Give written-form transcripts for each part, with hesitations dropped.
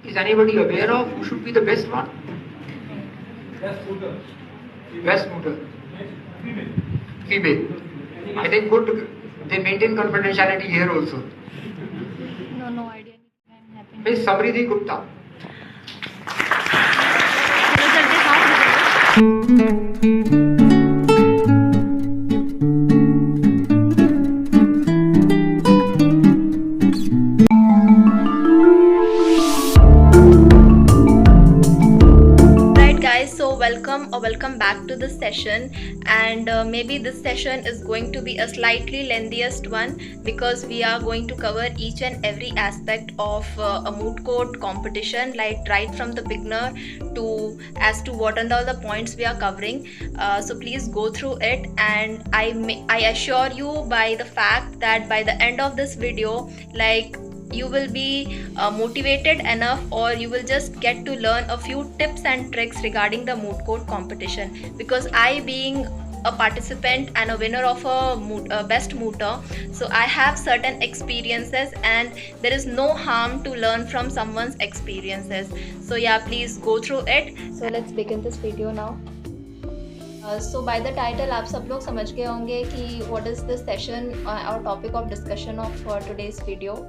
Is anybody aware of who should be the best one? Best mooter. Female. I think good. They maintain confidentiality here also. No idea. Miss Samriddhi Gupta. Welcome back to this session, and maybe this session is going to be a slightly lengthiest one because we are going to cover each and every aspect of a moot court competition, like right from the beginner to as to what are all the points we are covering. So please go through it, and I assure you by the fact that by the end of this video, like, you will be motivated enough, or you will just get to learn a few tips and tricks regarding the moot court competition, because I, being a participant and a winner of a best mooter, so I have certain experiences, and there is no harm to learn from someone's experiences. So yeah, please go through it. So let's begin this video now. So by the title आप सब लोग समझ गए होंगे कि what is this session, our topic of discussion of today's video.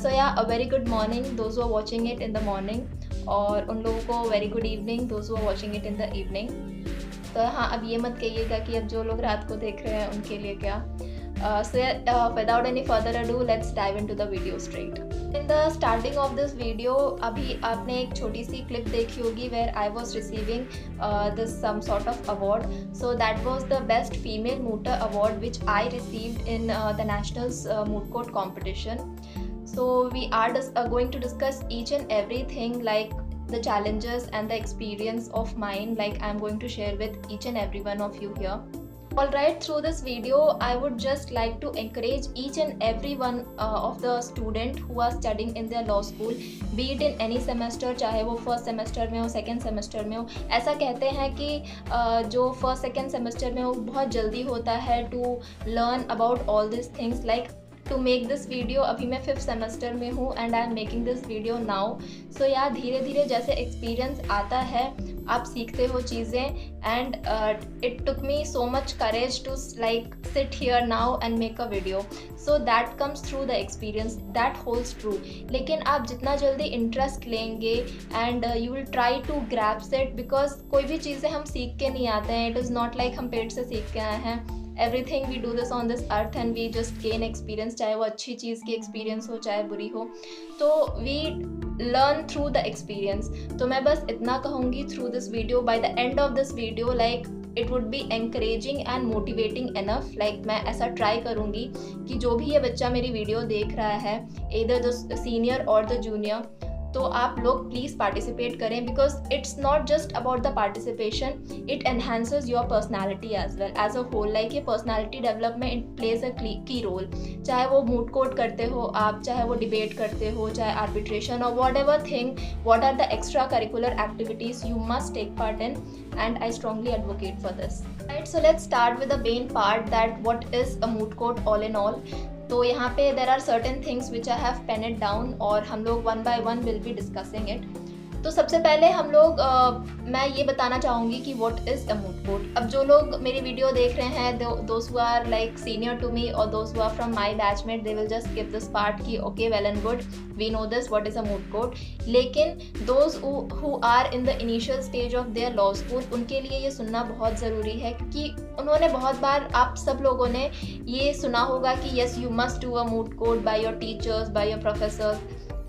So yeah, a very good morning those who are watching it in the morning, और उन लोगों को very good evening those who are watching it in the evening. तो हाँ, अब ये मत कहिएगा कि अब जो लोग रात को देख रहे हैं उनके लिए क्या. So without any further ado, let's dive into the video straight. In the starting of this video, अभी आपने एक छोटी सी clip देखी होगी where I was receiving this some sort of award. So that was the best female mooter award which I received in the nationals moot court competition. So we are going to discuss each and everything, like the challenges and the experience of mine, like I'm going to share with each and every one of you here. Alright, through this video, I would just like to encourage each and every one of the student who are studying in their law school, be it in any semester, चाहे वो first semester में हो, second semester में हो. ऐसा कहते हैं कि जो first second semester में हो बहुत जल्दी होता है to learn about all these things. Like to make this video, अभी मैं 5th semester में हूँ and I am making this video now. So यार, धीरे धीरे जैसे experience आता है आप सीखते हो चीज़ें, and it took me so much courage to like sit here now and make a video. So that comes through the experience, that holds true. लेकिन आप जितना जल्दी interest लेंगे and you will try to grasp it, because कोई भी चीज़ें हम सीख के नहीं आते हैं. It is not like हम पेट से सीख के आए हैं. Everything we do this on this earth and we just gain experience, चाहे वो अच्छी चीज़ की experience हो चाहे बुरी हो, तो we learn through the experience. तो मैं बस इतना कहूँगी through this video, by the end of this video, like it would be encouraging and motivating enough. Like मैं ऐसा try करूँगी कि जो भी ये बच्चा मेरी video देख रहा है, either the senior or the junior, तो आप लोग प्लीज़ पार्टिसिपेट करें, because it's not just about the participation, it enhances your personality as well as a whole. Like ये personality development it plays a key role. चाहे वो moot court करते हो आप, चाहे वो डिबेट करते हो, चाहे आर्बिट्रेशन और whatever thing, what are the extra curricular activities you must take part in, and I strongly advocate for this. Right, so let's start with the main part, that what is a moot court all in all. तो यहाँ पे there are certain things which I have penned it down, और हम लोग one by one will be discussing it. तो सबसे पहले हम लोग मैं ये बताना चाहूँगी कि what is a moot court. अब जो लोग मेरी वीडियो देख रहे हैं, those who are like senior to me or those who are from my batchmate, they will just skip this part कि okay, well and good, we know this, what is a moot court. लेकिन those who are in the initial stage of their law school, उनके लिए ये सुनना बहुत ज़रूरी है, कि उन्होंने बहुत बार, आप सब लोगों ने ये सुना होगा कि yes, you must do a moot court by your teachers, by your professors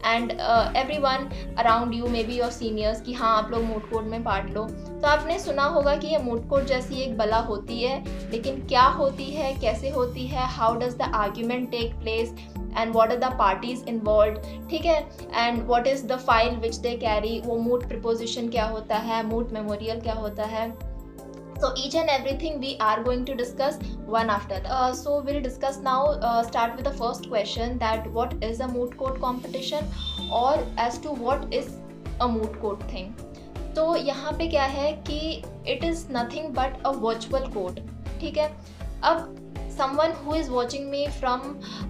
and everyone around you, maybe your seniors, कि हाँ आप लोग मूट कोर्ट में पार्ट लो. तो आपने सुना होगा कि ये मूट कोर्ट जैसी एक बला होती है, लेकिन क्या होती है, कैसे होती है, how does the argument take place, and what are the parties involve, ठीक है, and what is the file which they carry, वो मूट प्रपोजिशन क्या होता है, मूट मेमोरियल क्या होता है. So each and everything we are going to discuss one after the. So we'll discuss now, start with the first question, that what is a moot court competition, or as to what is a moot court thing. तो यहाँ पे क्या है कि it is nothing but a virtual court, ठीक है. अब someone who is watching me from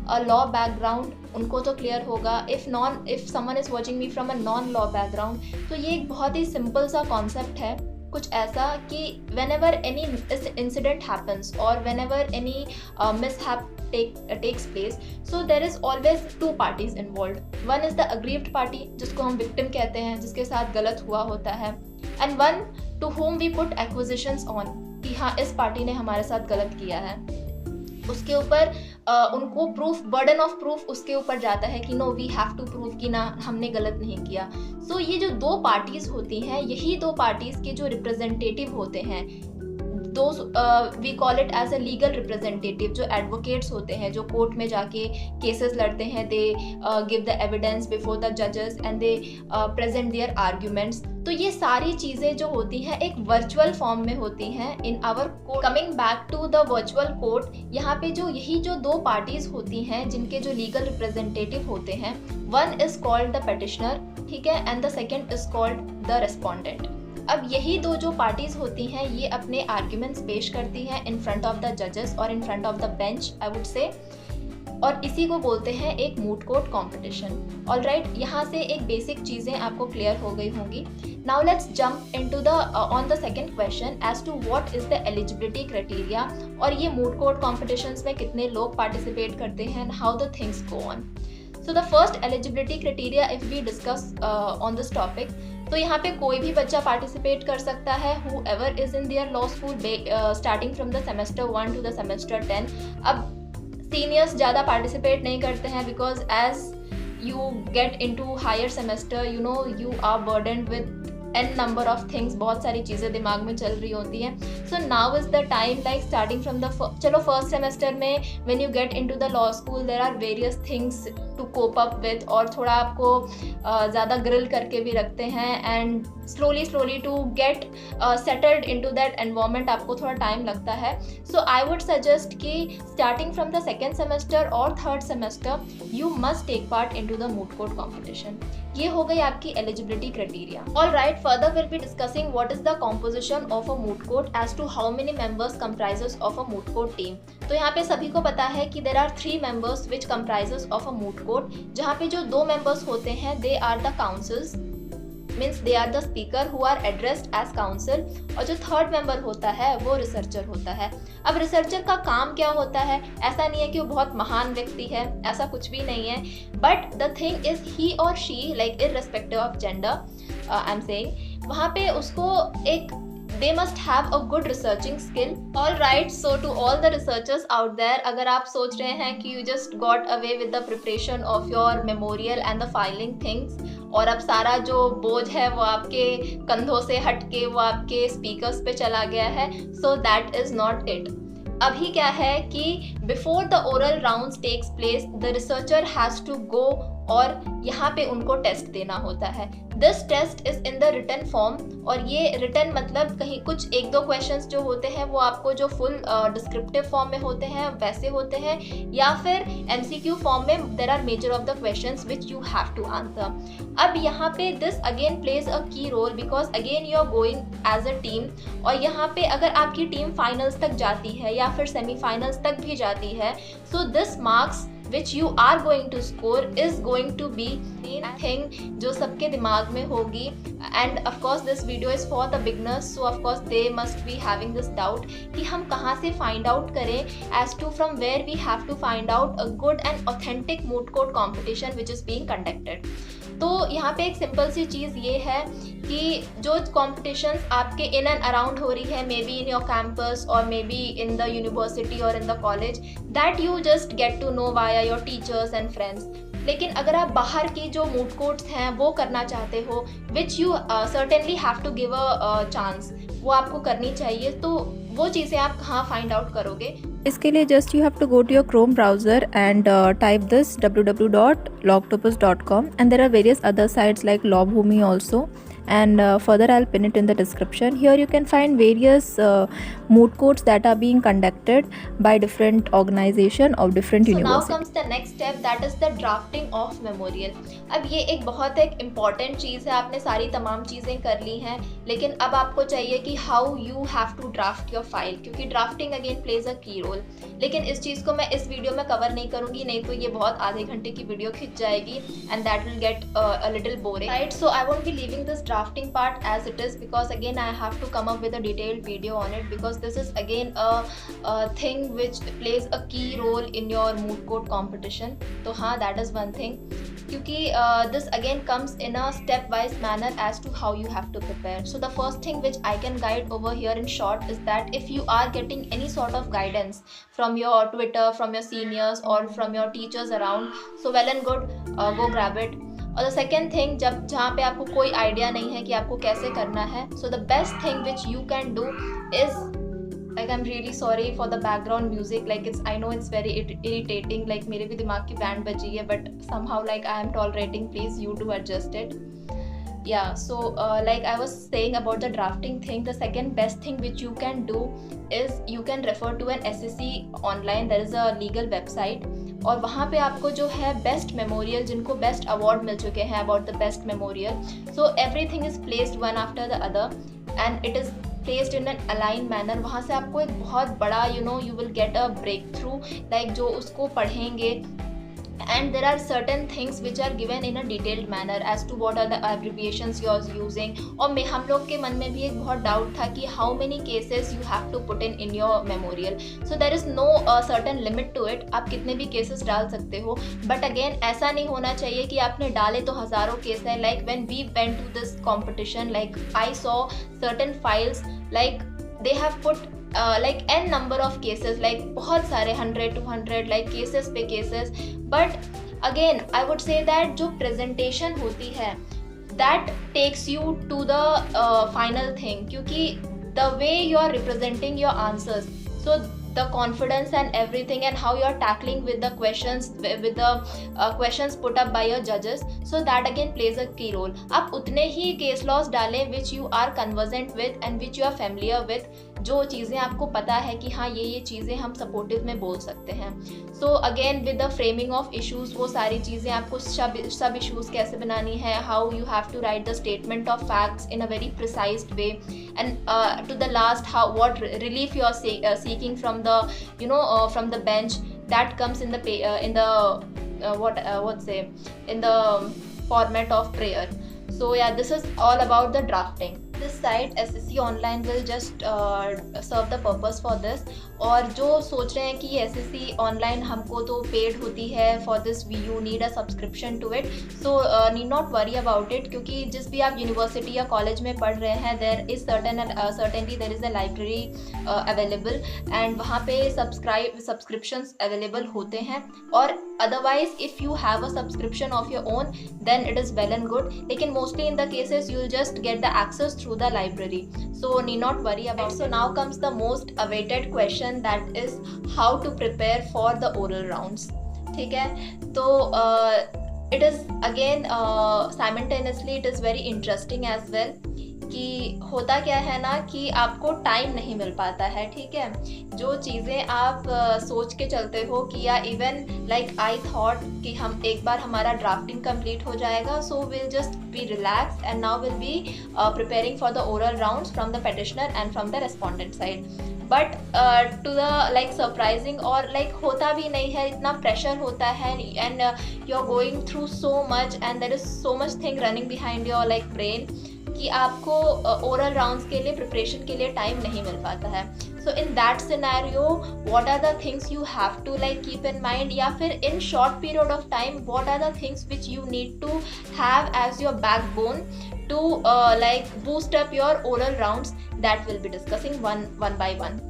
a law background, उनको तो क्लियर होगा. if someone is watching me from a non law background, तो ये एक बहुत ही सिंपल सा कॉन्सेप्ट है. कुछ ऐसा कि whenever any incident happens or whenever any mishap takes place, so there is always two parties involved. One is the aggrieved party, जिसको हम victim कहते हैं, जिसके साथ गलत हुआ होता है, and one to whom we put accusations on, कि हाँ इस पार्टी ने हमारे साथ गलत किया है. उसके ऊपर उनको प्रूफ, बर्डन ऑफ प्रूफ उसके ऊपर जाता है कि no we have to prove कि ना हमने गलत नहीं किया. सो ये जो दो पार्टीज़ होती हैं, यही दो पार्टीज़ के जो रिप्रेजेंटेटिव होते हैं, we call it as a legal representative, जो एडवोकेट्स होते हैं, जो कोर्ट में जाके केसेस लड़ते हैं, they give the evidence before the जजेस and they present their arguments. तो ये सारी चीज़ें जो होती हैं एक वर्चुअल फॉर्म में होती हैं in our court. Coming back to the virtual court, यहाँ पे यही जो दो पार्टीज़ होती हैं जिनके जो लीगल रिप्रेजेंटेटिव होते हैं, one is called the petitioner, ठीक है, and the second is called the respondent. अब यही दो जो पार्टीज़ होती हैं ये अपने आर्ग्यूमेंट्स पेश करती हैं इन फ्रंट ऑफ द जजेस और in front of the bench, I would say, और इसी को बोलते हैं एक मूट कोर्ट कॉम्पिटिशन. ऑलराइट, यहाँ से एक बेसिक चीज़ें आपको क्लियर हो गई होंगी. Now let's jump into the on the second question as to what is the eligibility criteria, और ये मूट कोर्ट कॉम्पिटिशन्स में कितने लोग पार्टिसिपेट करते हैं and how the things go on. So the first eligibility criteria if we discuss on this topic, तो यहाँ पे कोई भी बच्चा पार्टिसिपेट कर सकता है, whoever is in their law school starting from the semester 1 to the semester 10. अब सीनियर्स ज़्यादा पार्टिसिपेट नहीं करते हैं because as you get into higher semester you know you are burdened with n number of things, बहुत सारी चीज़ें दिमाग में चल रही होती हैं. So now is the time like starting from the चलो फर्स्ट सेमेस्टर में when you get into the law school there are various things to cope up with, और थोड़ा आपको ज़्यादा ग्रिल करके भी रखते हैं and slowly to get settled into that environment आपको थोड़ा टाइम लगता है. सो आई वुड सजेस्ट कि starting from the second semester और third semester you must take part into the moot court competition. ये हो गई आपकी eligibility criteria. Alright, further we'll be discussing what is the composition of a moot court as to how many members comprises of a moot court team. तो यहाँ पे सभी को पता है कि there are 3 members which comprises of a moot court, जहाँ पे जो 2 members होते हैं they are the counsels, means they are the speaker who are addressed as counsel, और जो थर्ड मेंबर होता है वो रिसर्चर होता है. अब रिसर्चर का काम क्या होता है? ऐसा नहीं है कि वो बहुत महान व्यक्ति है, ऐसा कुछ भी नहीं है, but the thing is he और she like irrespective of gender, I am saying, वहाँ पे उसको एक they must have a good researching skill. Alright, so to all the researchers out there, अगर आप सोच रहे हैं कि you just got away with the preparation of your memorial and the filing things, और अब सारा जो बोझ है वो आपके कंधों से हट के वो आपके स्पीकर्स पे चला गया है, so that is not it. अभी क्या है कि before the oral rounds takes place the researcher has to go, और यहाँ पे उनको टेस्ट देना होता है. This test is in the written form, और ये रिटन मतलब कहीं कुछ 1-2 क्वेश्चंस जो होते हैं वो आपको जो फुल डिस्क्रिप्टिव फॉर्म में होते हैं वैसे होते हैं, या फिर MCQ फॉर्म में there are major of the questions which you have to answer. अब यहाँ पे this again plays a key role because again you are going as a team, और यहाँ पे अगर आपकी टीम फाइनल्स तक जाती है या फिर सेमीफाइनल्स तक भी जाती है, so this marks which you are going to score is going to be main thing जो सबके दिमाग में होगी. and of course this video is for the beginners, so of course they must be having this doubt कि हम कहाँ से find out करें as to from where we have to find out a good and authentic moot court competition which is being conducted. तो यहाँ पे एक simple सी चीज़ ये है कि जो कॉम्पिटिशन्स आपके इन एंड अराउंड हो रही है, maybe in your campus और maybe in the university और in the college, that you just get to know via your teachers and friends. लेकिन अगर आप बाहर की जो मूट कोर्ट्स हैं वो करना चाहते हो, which you certainly have to give a chance, वो आपको करनी चाहिए, तो वो चीज़ें आप कहाँ फाइंड आउट करोगे? इसके लिए just you have to go to your Chrome browser and type this www.lawtopus.com, and there are various other sites like Lawbhumi also, and further I'll pin it in the description. Here you can find various moot courts that are being conducted by different organization of different universities. So now comes the next step, that is the drafting of memorial. अब ये एक बहुत एक important चीज़ है. आपने सारी तमाम चीज़ें कर ली हैं, लेकिन अब आपको चाहिए कि how you have to draft your file, क्योंकि drafting again plays a key role. Role. लेकिन इस चीज़ को मैं इस वीडियो में कवर नहीं करूँगी, नहीं तो ये बहुत आधे घंटे की वीडियो खिंच जाएगी and that will get a little boring, right? So I won't be leaving this drafting part as it is, because again I have to come up with a detailed video on it, because this is again a thing which plays a key role in your mood court competition. तो हाँ, that is one thing, क्योंकि this again comes in a step wise manner as to how you have to prepare. So the first thing which I can guide over here in short is that if you are getting any sort of guidance from your Twitter, from your seniors or from your teachers around, so well and good, go grab it. और the second thing, जहाँ पे आपको कोई idea नहीं है कि आपको कैसे करना है, so the best thing which you can do is, like I'm really sorry for the background music, like I know it's very irritating, like मेरे भी दिमाग की बैंड बजी है, but somehow like I am tolerating, please you do adjust it. Yeah, so like I was saying about the drafting thing, the second best thing which you can do is you can refer to an SSC online. There is a legal website, और वहाँ पे आपको जो है best memorial, जिनको best award मिल चुके हैं about the best memorial, so everything is placed one after the other and it is placed in an align manner. वहाँ से आपको एक बहुत बड़ा you will get a breakthrough, like जो उसको पढ़ेंगे, and there are certain things which are given in a detailed manner as to what are the abbreviations you are using. और हम लोग के मन में भी एक बहुत डाउट था कि how many cases you have to put in your memorial. So there is no certain limit to it, आप कितने भी cases डाल सकते हो, but again ऐसा नहीं होना चाहिए कि आपने डाले तो हज़ारों केस हैं. Like when we went to this competition, like I saw certain files, like they have put like n number of cases, like बहुत सारे 100 200 like cases पे cases. But again I would say that जो presentation होती है that takes you to the final thing, क्योंकि the way you are representing your answers, so the confidence and everything and how you are tackling with the questions, with the questions put up by your judges, so that again plays a key role. आप उतने ही case laws डालें which you are conversant with and which you are familiar with, जो चीज़ें आपको पता है कि हाँ ये चीज़ें हम सपोर्टिव में बोल सकते हैं. So again with the framing of issues, वो सारी चीज़ें आपको सब इशूज़ कैसे बनानी है, how you have to write the statement of facts in a very precised way, and to the last how what relief you are seeking from the from the bench, that comes in the format of prayer. So yeah, this is all about the drafting. This site SSC Online will just serve the purpose for this. और जो सोच रहे हैं कि SSC Online हमको तो paid होती है for this, you need a subscription to it, so need not worry about it, क्योंकि जिस भी आप यूनिवर्सिटी या कॉलेज में पढ़ रहे हैं there is certainly there is a library available, and वहाँ पे subscriptions available होते हैं. और otherwise if you have a subscription of your own then it is well and good, लेकिन mostly in the cases you will just get the access through the library, so need not worry about it. So now comes the most awaited question, that is how to prepare for the oral rounds. ठीक है, तो it is again simultaneously it is very interesting as well, कि होता क्या है ना कि आपको टाइम नहीं मिल पाता है. ठीक है, जो चीज़ें आप सोच के चलते हो कि या इवन लाइक आई थॉट कि हम एक बार हमारा ड्राफ्टिंग कंप्लीट हो जाएगा, so will just be relax and now will be preparing for the oral rounds from the petitioner and from the respondent side. But to the like surprising और like होता भी नहीं है, इतना प्रेशर होता है and you are going through so much and there is so much thing running behind your like brain कि आपको ओरल राउंड्स के लिए प्रिपरेशन के लिए टाइम नहीं मिल पाता है. So in that scenario what are the things you have to like keep in mind, या फिर in short period of time what are the things which you need to have as your backbone to like boost up your oral rounds, that will be discussing one by one.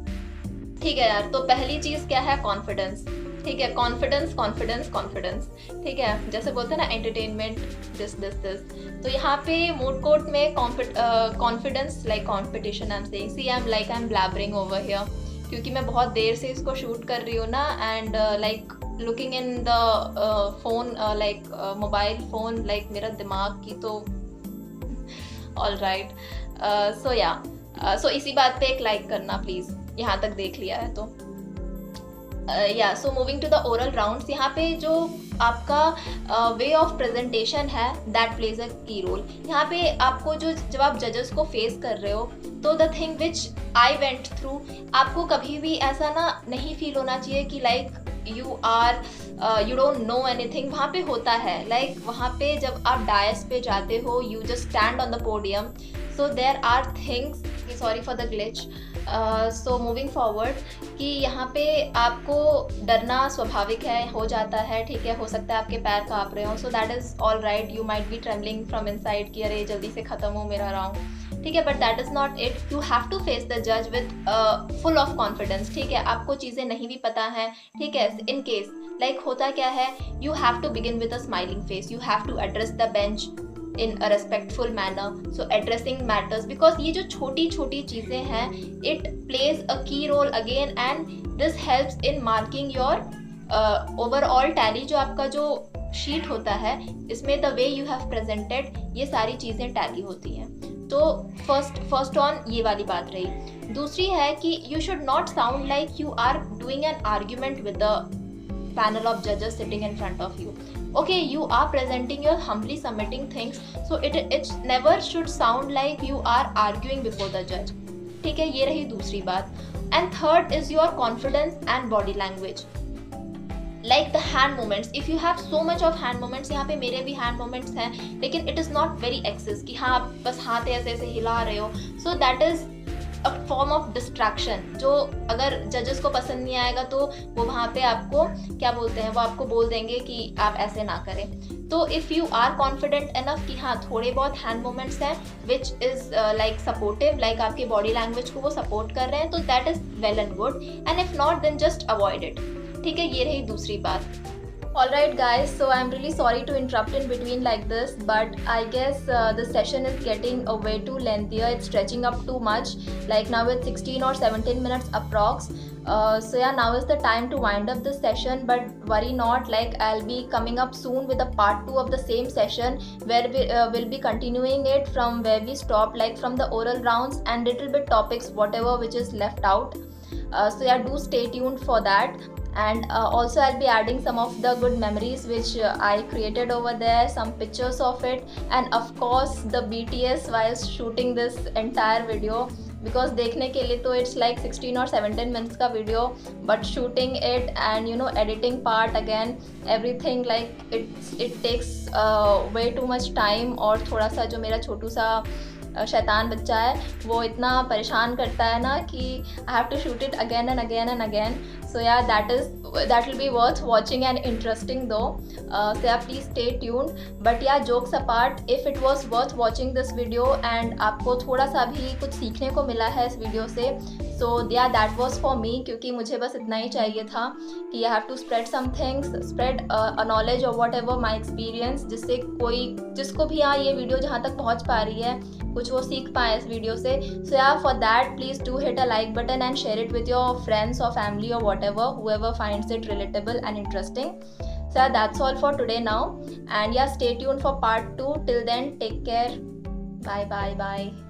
ठीक है यार, तो पहली चीज़ क्या है, confidence. ठीक है, confidence. ठीक है, जैसे बोलते हैं ना एंटरटेनमेंट दिस. तो यहाँ पे मूड कोर्ट में confidence like competition I am saying, see I am blabbering over here, क्योंकि मैं बहुत देर से इसको शूट कर रही हूँ ना, and like looking in the phone like mobile phone, like मेरा दिमाग की तो ऑल राइट. सो या सो इसी बात पे एक लाइक करना प्लीज़, यहाँ तक देख लिया है तो. या so moving to the oral rounds, यहाँ पे जो आपका वे ऑफ प्रेजेंटेशन है that plays a key role. यहाँ पे आपको जो जब आप जजेस को फेस कर रहे हो तो the thing which I went through, आपको कभी भी ऐसा ना नहीं फील होना चाहिए कि like you don't know anything. वहाँ पे होता है लाइक वहाँ पे जब आप डायस पे जाते हो, you just stand on the podium, so there are things, sorry for the glitch. So moving forward कि यहाँ पे आपको डरना स्वाभाविक है, हो जाता है, ठीक है, हो सकता है आपके पैर काँप रहे हो, so that is all right. You might be trembling from inside कि अरे जल्दी से ख़त्म हो मेरा राउंड, ठीक है, but that is not it. You have to face the जज विद फुल ऑफ कॉन्फिडेंस, ठीक है। आपको चीज़ें नहीं भी पता हैं, ठीक है, इन केस लाइक होता क्या है, you have to begin with a smiling face, you have to address the bench in a respectful manner, so addressing matters, because ये जो छोटी छोटी चीज़ें हैं it plays a key role again and this helps in marking your overall tally। जो आपका जो sheet होता है इसमें the way you have presented ये सारी चीज़ें टैली होती हैं। तो फर्स्ट ऑन ये वाली बात रही। दूसरी है कि you should not sound like you are doing an argument with the panel of judges sitting in front of you. Okay, you are presenting your humbly submitting things, so it never should sound like you are arguing before the judge, ठीक है, ये रही दूसरी बात। And third is your confidence and body language, like the hand movements, if you have so much of hand movements, यहाँ पे मेरे भी hand movements हैं, लेकिन it is not very excess कि हाँ आप बस हाथ ऐसे ऐसे हिला रहे हो, so that is a form of distraction, जो अगर जजेस को पसंद नहीं आएगा तो वो वहाँ पे आपको क्या बोलते हैं, वो आपको बोल देंगे कि आप ऐसे ना करें। तो if you are confident enough कि हाँ थोड़े बहुत हैंड मूवमेंट्स हैं which is like supportive, like आपके बॉडी लैंग्वेज को वो सपोर्ट कर रहे हैं, तो that is well and good, and if not then just avoid it, ठीक है, ये रही दूसरी बात। Alright guys, so I'm really sorry to interrupt in between like this, but I guess the session is getting way too lengthier, it's stretching up too much, like now it's 16 or 17 minutes approx. So yeah, now is the time to wind up this session, but worry not, like I'll be coming up soon with a part 2 of the same session where we will be continuing it from where we stopped, like from the oral rounds and little bit topics whatever which is left out. So yeah, do stay tuned for that. And also I'll be adding some of the good memories which I created over there, some pictures of it, and of course the BTS while shooting this entire video, because देखने के लिए तो it's like 16 or 17 minutes का video, but shooting it and you know editing part again, everything like it takes way too much time, और थोड़ा सा जो मेरा छोटू सा शैतान बच्चा है वो इतना परेशान करता है ना कि I have to shoot it again and again and again. So yeah that will be worth watching and interesting though. So yeah, please stay tuned. But yeah, jokes apart, if it was worth watching this video and आपको थोड़ा सा भी कुछ सीखने को मिला है इस वीडियो से, so yeah, that was for me, क्योंकि मुझे बस इतना ही चाहिए था कि I have to spread some things, spread a knowledge or whatever my experience, जिससे कोई जिसको भी हाँ ये वीडियो जहाँ तक पहुँच पा रही है कुछ वो सीख पाए इस वीडियो से। So yeah, for that please do hit a like button and share it with your friends or family or whatever, whoever finds it relatable and interesting. So yeah, that's all for today now, and yeah, stay tuned for part 2. Till then, take care. Bye.